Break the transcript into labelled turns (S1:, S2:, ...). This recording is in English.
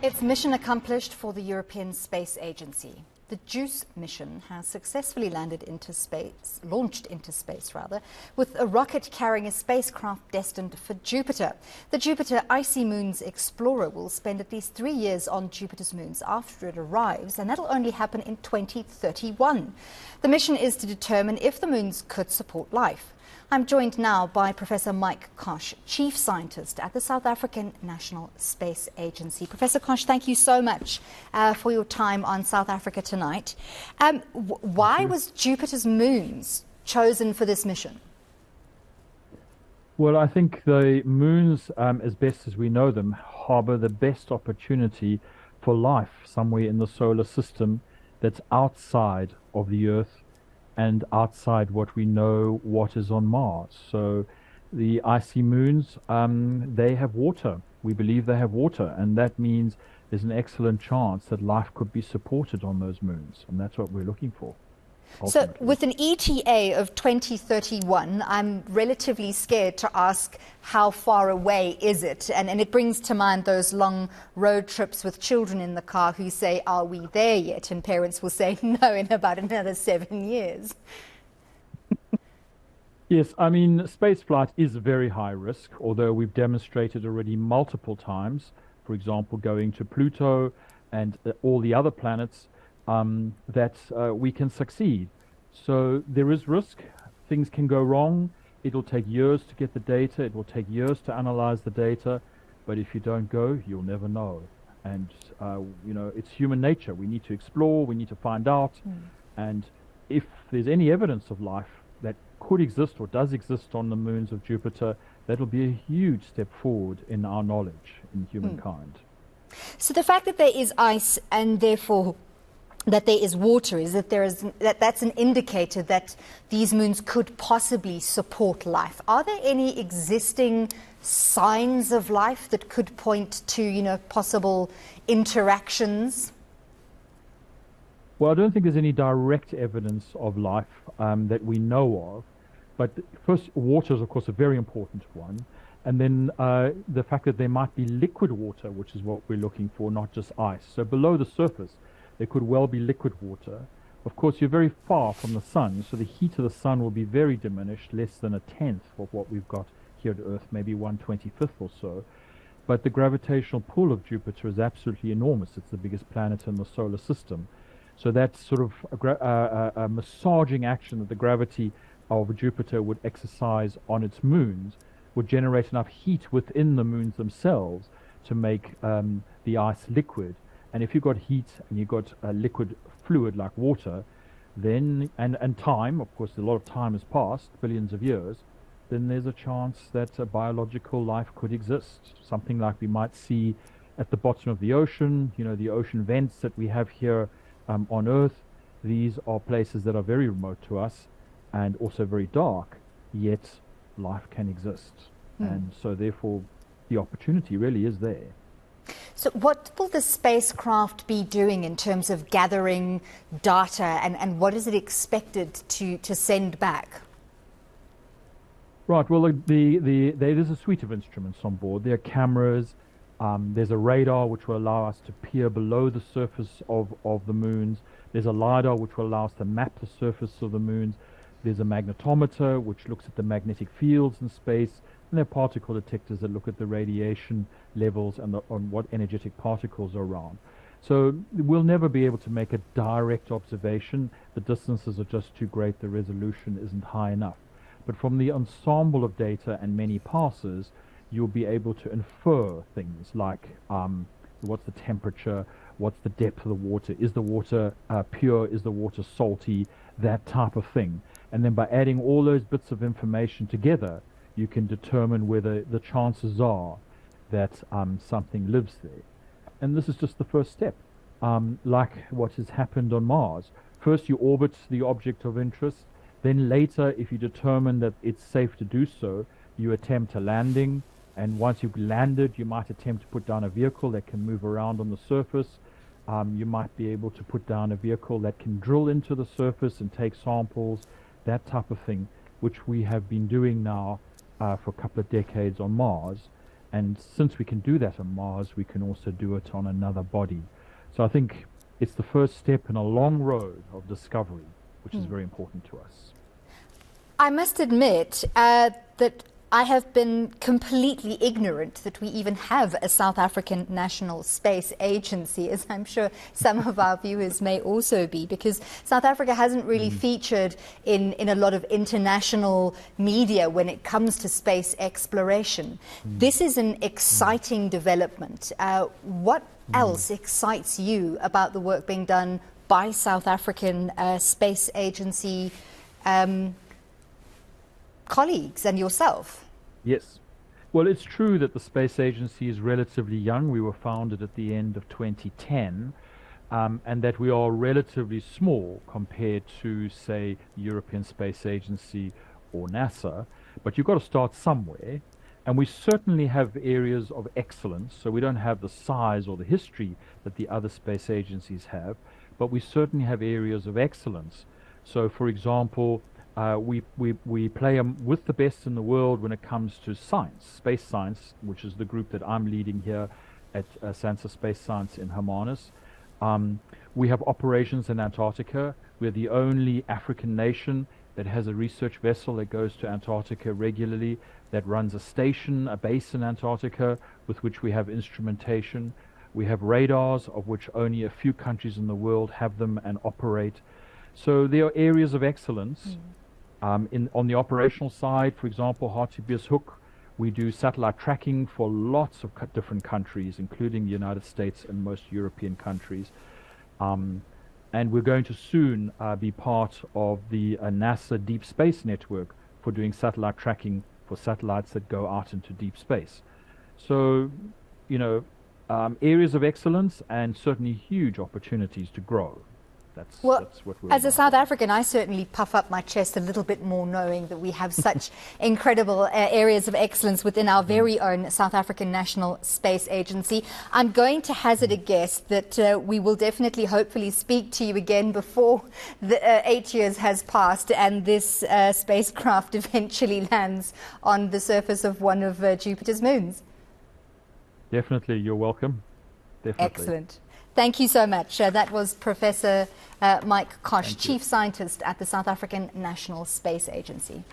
S1: It's mission accomplished for the European Space Agency. The JUICE mission has successfully launched into space, with a rocket carrying a spacecraft destined for Jupiter. The Jupiter Icy Moons Explorer will spend at least 3 years on Jupiter's moons after it arrives, and that'll only happen in 2031. The mission is to determine if the moons could support life. I'm joined now by Professor Mike Kosch, Chief Scientist at the South African National Space Agency. Professor Kosch, thank you so much for your time on South Africa Tonight. Why was Jupiter's moons chosen for this mission?
S2: Well, I think the moons, as best as we know them, harbor the best opportunity for life somewhere in the solar system that's outside of the Earth and outside what we know what is on Mars. So the icy moons, they have water. We believe they have water, and that means there's an excellent chance that life could be supported on those moons, and that's what we're looking for. Ultimately.
S1: So with an ETA of 2031, I'm relatively scared to ask how far away is it? And it brings to mind those long road trips with children in the car who say, are we there yet? And parents will say, no, in about another 7 years.
S2: Yes, I mean, spaceflight is very high risk, although we've demonstrated already multiple times, for example, going to Pluto and all the other planets, that we can succeed. So there is risk. Things can go wrong. It'll take years to get the data. It will take years to analyze the data. But if you don't go, you'll never know. And, you know, it's human nature. We need to explore. We need to find out. And if there's any evidence of life that could exist or does exist on the moons of Jupiter, that'll be a huge step forward in our knowledge in humankind.
S1: So the fact that there is ice and therefore that there is water, is that that's an indicator that these moons could possibly support life. Are there any existing signs of life that could point to, you know, possible interactions?
S2: Well, I don't think there's any direct evidence of life that we know of. But first, water is, of course, a very important one. And then the fact that there might be liquid water, which is what we're looking for, not just ice. So below the surface, there could well be liquid water. Of course, you're very far from the sun, so the heat of the sun will be very diminished, less than a tenth of what we've got here at Earth, maybe 1/25 or so. But the gravitational pull of Jupiter is absolutely enormous. It's the biggest planet in the solar system. So that sort of a massaging action that the gravity of Jupiter would exercise on its moons would generate enough heat within the moons themselves to make the ice liquid. And if you've got heat and you've got a liquid fluid like water, then, and time, of course, a lot of time has passed, billions of years, then there's a chance that biological life could exist. Something like we might see at the bottom of the ocean, you know, the ocean vents that we have here on Earth. These are places that are very remote to us and also very dark, yet life can exist. And so therefore the opportunity really is there.
S1: So what will the spacecraft be doing in terms of gathering data, and what is it expected to send back?
S2: Right, well, there's a suite of instruments on board. There are cameras, there's a radar which will allow us to peer below the surface of the moons. There's a LiDAR which will allow us to map the surface of the moons. There's a magnetometer which looks at the magnetic fields in space. And there are particle detectors that look at the radiation levels and on what energetic particles are around. So we'll never be able to make a direct observation. The distances are just too great. The resolution isn't high enough. But from the ensemble of data and many passes, you'll be able to infer things like what's the temperature, what's the depth of the water, is the water pure, is the water salty, that type of thing. And then by adding all those bits of information together, you can determine whether the chances are that something lives there. And this is just the first step, like what has happened on Mars. First you orbit the object of interest, then later, if you determine that it's safe to do so, you attempt a landing, and once you've landed, you might attempt to put down a vehicle that can move around on the surface. You might be able to put down a vehicle that can drill into the surface and take samples, that type of thing, which we have been doing now for a couple of decades on Mars. And since we can do that on Mars, we can also do it on another body. So I think it's the first step in a long road of discovery, which is very important to us.
S1: I must admit that I have been completely ignorant that we even have a South African National Space Agency, as I'm sure some of our viewers may also be, because South Africa hasn't really featured in a lot of international media when it comes to space exploration. This is an exciting development. What else excites you about the work being done by South African Space Agency colleagues and yourself?
S2: Yes. Well, it's true that the Space Agency is relatively young. We were founded at the end of 2010, and that we are relatively small compared to, say, the European Space Agency or NASA. But you've got to start somewhere, and we certainly have areas of excellence. So we don't have the size or the history that the other space agencies have, but we certainly have areas of excellence. So, for example, we play with the best in the world when it comes to science, space science, which is the group that I'm leading here at Sansa Space Science in Hermanus. We have operations in Antarctica. We're the only African nation that has a research vessel that goes to Antarctica regularly, that runs a station, a base in Antarctica, with which we have instrumentation. We have radars, of which only a few countries in the world have them and operate. So there are areas of excellence. On the operational side, for example, Hartbeespoort Hook, we do satellite tracking for lots of different countries, including the United States and most European countries. And we're going to soon be part of the NASA Deep Space Network for doing satellite tracking for satellites that go out into deep space. So, areas of excellence and certainly huge opportunities to grow. That's what we're
S1: as a South African, I certainly puff up my chest a little bit more knowing that we have such incredible areas of excellence within our very own South African National Space Agency. I'm going to hazard a guess that we will definitely, hopefully, speak to you again before the 8 years has passed and this spacecraft eventually lands on the surface of one of Jupiter's moons.
S2: Definitely, you're welcome. Definitely.
S1: Excellent. Thank you so much. That was Professor Mike Kosch, Chief Scientist at the South African National Space Agency.